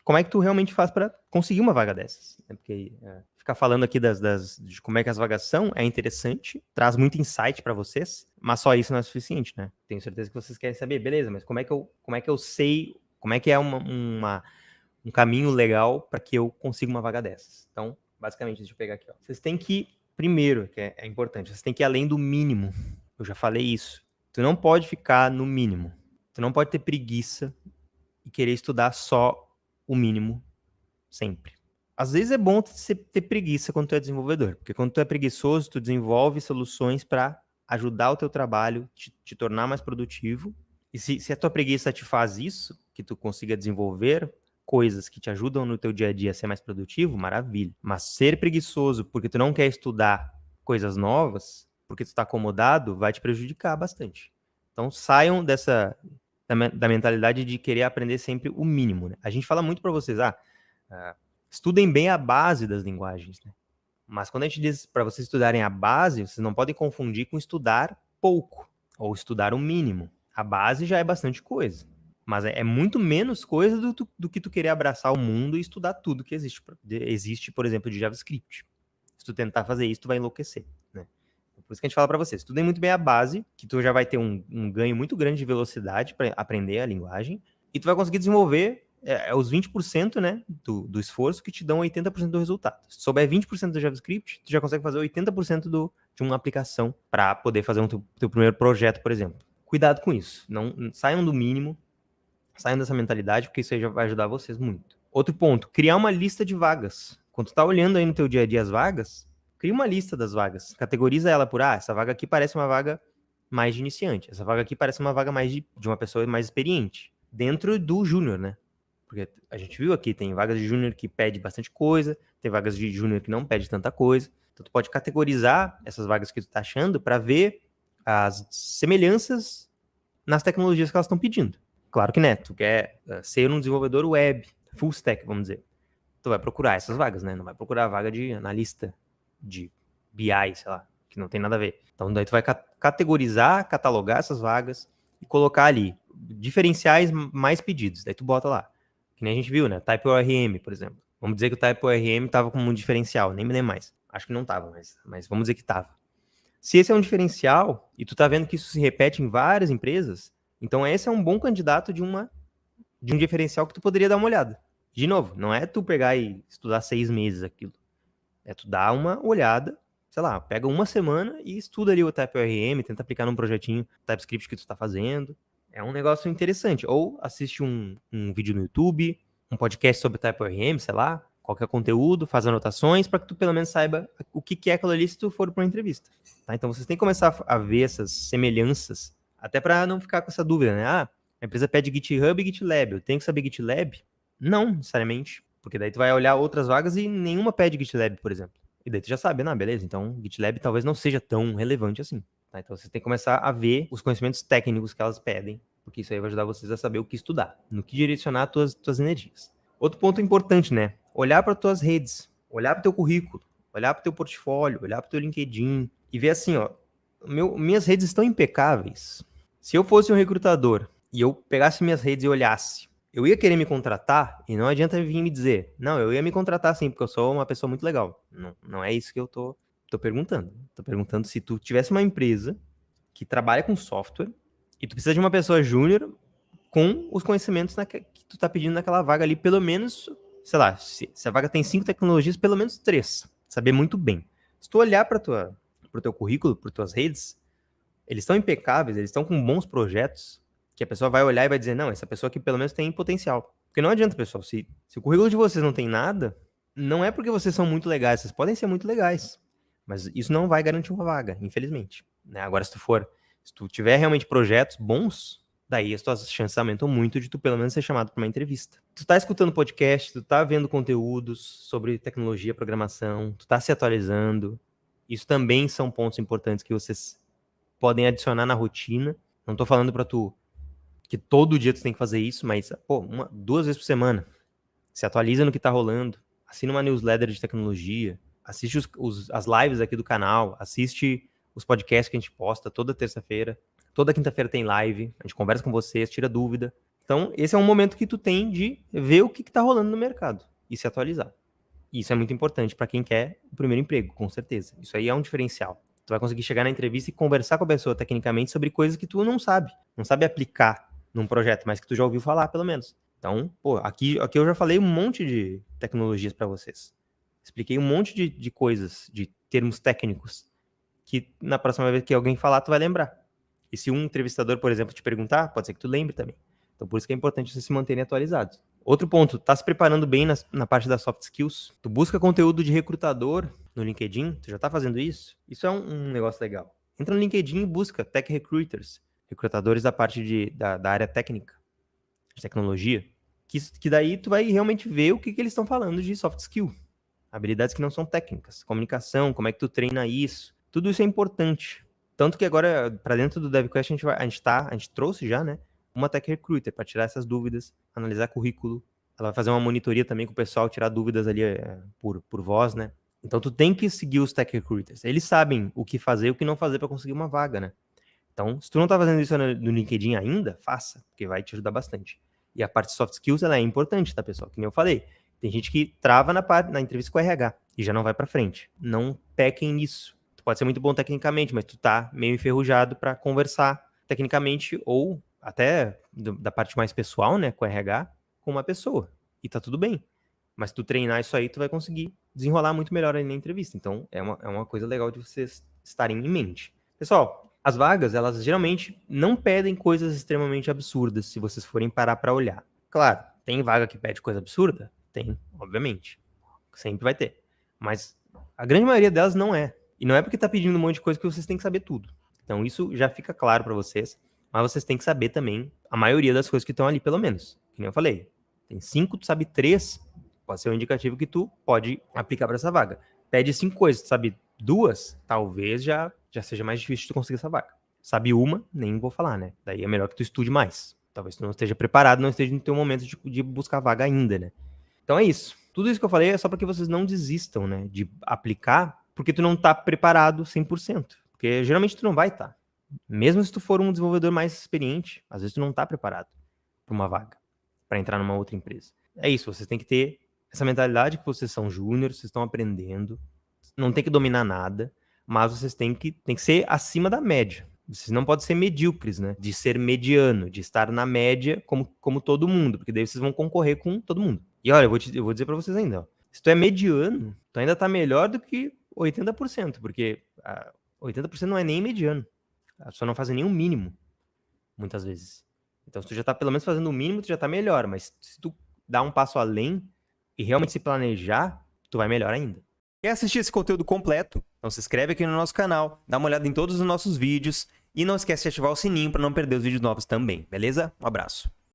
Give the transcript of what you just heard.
como é que tu realmente faz para conseguir uma vaga dessas? Porque ficar falando aqui de como é que as vagas são é interessante, traz muito insight para vocês, mas só isso não é suficiente, né? Tenho certeza que vocês querem saber, beleza, mas como é que eu sei, como é que é um caminho legal para que eu consiga uma vaga dessas? Então, basicamente, deixa eu pegar aqui, ó. Vocês têm que, primeiro, que é importante, vocês têm que ir além do mínimo. Eu já falei isso. Tu não pode ficar no mínimo. Tu não pode ter preguiça e querer estudar só o mínimo sempre. Às vezes é bom você ter preguiça quando tu é desenvolvedor, porque quando tu é preguiçoso, tu desenvolve soluções para ajudar o teu trabalho, te tornar mais produtivo. E se a tua preguiça te faz isso, que tu consiga desenvolver coisas que te ajudam no teu dia a dia a ser mais produtivo, maravilha. Mas ser preguiçoso porque tu não quer estudar coisas novas, porque tu tá acomodado, vai te prejudicar bastante. Então saiam da mentalidade de querer aprender sempre o mínimo, né? A gente fala muito para vocês, estudem bem a base das linguagens, né? Mas quando a gente diz para vocês estudarem a base, vocês não podem confundir com estudar pouco ou estudar o mínimo. A base já é bastante coisa, mas é muito menos coisa do que tu querer abraçar o mundo e estudar tudo que existe, por exemplo, de JavaScript. Se tu tentar fazer isso, tu vai enlouquecer, né? Por isso que a gente fala para vocês, estudem muito bem a base, que tu já vai ter um ganho muito grande de velocidade para aprender a linguagem, e tu vai conseguir desenvolver os 20%, né, do esforço que te dão 80% do resultado. Se souber 20% do JavaScript, tu já consegue fazer 80% de uma aplicação para poder fazer teu primeiro projeto, por exemplo. Cuidado com isso. Não saiam do mínimo, saiam dessa mentalidade, porque isso aí já vai ajudar vocês muito. Outro ponto, criar uma lista de vagas. Quando tu tá olhando aí no teu dia a dia as vagas, cria uma lista das vagas. Categoriza ela por, essa vaga aqui parece uma vaga mais de iniciante. Essa vaga aqui parece uma vaga mais de uma pessoa mais experiente. Dentro do júnior, né? Porque a gente viu aqui, tem vagas de júnior que pede bastante coisa, tem vagas de júnior que não pede tanta coisa. Então, tu pode categorizar essas vagas que tu tá achando para ver as semelhanças nas tecnologias que elas estão pedindo. Claro que, né, tu quer ser um desenvolvedor web, full stack, vamos dizer. Tu vai procurar essas vagas, né? Não vai procurar a vaga de analista de BI, sei lá, que não tem nada a ver. Então, daí tu vai categorizar, catalogar essas vagas e colocar ali diferenciais mais pedidos. Daí tu bota lá. Que nem a gente viu, né? Type ORM, por exemplo. Vamos dizer que o Type ORM tava como um diferencial, nem me lembro mais. Acho que não tava, mas vamos dizer que tava. Se esse é um diferencial, e tu tá vendo que isso se repete em várias empresas, então esse é um bom candidato de um diferencial que tu poderia dar uma olhada. De novo, não é tu pegar e estudar 6 meses aquilo. É tu dar uma olhada, sei lá, pega uma semana e estuda ali o Type ORM, tenta aplicar num projetinho TypeScript que tu tá fazendo. É um negócio interessante. Ou assiste um vídeo no YouTube, um podcast sobre Type ORM, sei lá, qualquer conteúdo, faz anotações para que tu pelo menos saiba o que é aquilo ali se tu for para uma entrevista. Tá? Então vocês têm que começar a ver essas semelhanças, até para não ficar com essa dúvida, né? A empresa pede GitHub e GitLab, eu tenho que saber GitLab? Não, necessariamente. Porque daí tu vai olhar outras vagas e nenhuma pede GitLab, por exemplo. E daí tu já sabe, não, beleza, então GitLab talvez não seja tão relevante assim. Tá? Então vocês têm que começar a ver os conhecimentos técnicos que elas pedem, porque isso aí vai ajudar vocês a saber o que estudar, no que direcionar tuas energias. Outro ponto importante, né? Olhar para tuas redes, olhar para teu currículo, olhar para teu portfólio, olhar para teu LinkedIn e ver assim, ó, minhas redes estão impecáveis. Se eu fosse um recrutador e eu pegasse minhas redes e olhasse, eu ia querer me contratar e não adianta vir me dizer, não, eu ia me contratar sim, porque eu sou uma pessoa muito legal. Não é isso que eu tô perguntando. Tô perguntando se tu tivesse uma empresa que trabalha com software e tu precisa de uma pessoa júnior com os conhecimentos que tu tá pedindo naquela vaga ali, pelo menos, sei lá, se a vaga tem 5 tecnologias, pelo menos 3. Saber muito bem. Se tu olhar pro teu currículo, para tuas redes, eles estão impecáveis, eles estão com bons projetos, que a pessoa vai olhar e vai dizer, não, essa pessoa aqui pelo menos tem potencial. Porque não adianta, pessoal, se o currículo de vocês não tem nada, não é porque vocês são muito legais, vocês podem ser muito legais, mas isso não vai garantir uma vaga, infelizmente. Né? Agora, se tu tiver realmente projetos bons, daí as tuas chances aumentam muito de tu pelo menos ser chamado para uma entrevista. Tu tá escutando podcast, tu tá vendo conteúdos sobre tecnologia, programação, tu tá se atualizando, isso também são pontos importantes que vocês podem adicionar na rotina. Não tô falando para tu que todo dia tu tem que fazer isso, mas, 2 vezes por semana. Se atualiza no que tá rolando. Assina uma newsletter de tecnologia. Assiste as lives aqui do canal. Assiste os podcasts que a gente posta toda terça-feira. Toda quinta-feira tem live. A gente conversa com vocês, tira dúvida. Então, esse é um momento que tu tem de ver o que tá rolando no mercado e se atualizar. E isso é muito importante para quem quer o primeiro emprego, com certeza. Isso aí é um diferencial. Tu vai conseguir chegar na entrevista e conversar com a pessoa tecnicamente sobre coisas que tu não sabe aplicar num projeto, mas que tu já ouviu falar, pelo menos. Então, pô, aqui eu já falei um monte de tecnologias para vocês. Expliquei um monte de coisas, de termos técnicos, que na próxima vez que alguém falar, tu vai lembrar. E se um entrevistador, por exemplo, te perguntar, pode ser que tu lembre também. Então, por isso que é importante vocês se manterem atualizados. Outro ponto, tá se preparando bem na parte das soft skills? Tu busca conteúdo de recrutador no LinkedIn? Tu já tá fazendo isso? Isso é um negócio legal. Entra no LinkedIn e busca Tech Recruiters, recrutadores da parte da área técnica, de tecnologia, que daí tu vai realmente ver o que eles estão falando de soft skill. Habilidades que não são técnicas, comunicação, como é que tu treina isso. Tudo isso é importante. Tanto que agora, para dentro do DevQuest, a gente trouxe já, né, uma Tech Recruiter para tirar essas dúvidas, analisar currículo. Ela vai fazer uma monitoria também com o pessoal, tirar dúvidas ali por voz, né? Então tu tem que seguir os Tech Recruiters. Eles sabem o que fazer e o que não fazer para conseguir uma vaga, né? Então, se tu não tá fazendo isso no LinkedIn ainda, faça, porque vai te ajudar bastante. E a parte de soft skills, ela é importante, tá, pessoal? Que nem eu falei. Tem gente que trava na entrevista com o RH e já não vai para frente. Não pequem nisso. Tu pode ser muito bom tecnicamente, mas tu tá meio enferrujado para conversar tecnicamente ou até da parte mais pessoal, né, com o RH, com uma pessoa. E tá tudo bem. Mas se tu treinar isso aí, tu vai conseguir desenrolar muito melhor aí na entrevista. Então, é uma coisa legal de vocês estarem em mente. Pessoal, as vagas, elas geralmente não pedem coisas extremamente absurdas, se vocês forem parar para olhar. Claro, tem vaga que pede coisa absurda? Tem, obviamente. Sempre vai ter. Mas a grande maioria delas não é. E não é porque tá pedindo um monte de coisa que vocês têm que saber tudo. Então isso já fica claro para vocês. Mas vocês têm que saber também a maioria das coisas que estão ali, pelo menos. Que nem eu falei. Tem 5, tu sabe 3, pode ser um indicativo que tu pode aplicar para essa vaga. Pede 5 coisas, tu sabe 2, talvez já seja mais difícil de tu conseguir essa vaga. Sabe uma, nem vou falar, né? Daí é melhor que tu estude mais. Talvez tu não esteja preparado, não esteja no teu momento de buscar vaga ainda, né? Então é isso. Tudo isso que eu falei é só para que vocês não desistam, né? De aplicar, porque tu não tá preparado 100%. Porque geralmente tu não vai estar. Mesmo se tu for um desenvolvedor mais experiente, às vezes tu não tá preparado para uma vaga, para entrar numa outra empresa. É isso, vocês têm que ter essa mentalidade que vocês são júniores, vocês estão aprendendo, não tem que dominar nada, mas vocês têm que ser acima da média. Vocês não podem ser medíocres, né? De ser mediano, de estar na média como todo mundo, porque daí vocês vão concorrer com todo mundo. E olha, eu vou dizer pra vocês ainda, ó, se tu é mediano, tu ainda tá melhor do que 80%, porque 80% não é nem mediano. A pessoa não faz nem o mínimo, muitas vezes. Então, se tu já tá pelo menos fazendo o mínimo, tu já tá melhor, mas se tu dá um passo além e realmente se planejar, tu vai melhor ainda. Quer assistir esse conteúdo completo? Então se inscreve aqui no nosso canal, dá uma olhada em todos os nossos vídeos e não esquece de ativar o sininho para não perder os vídeos novos também, beleza? Um abraço.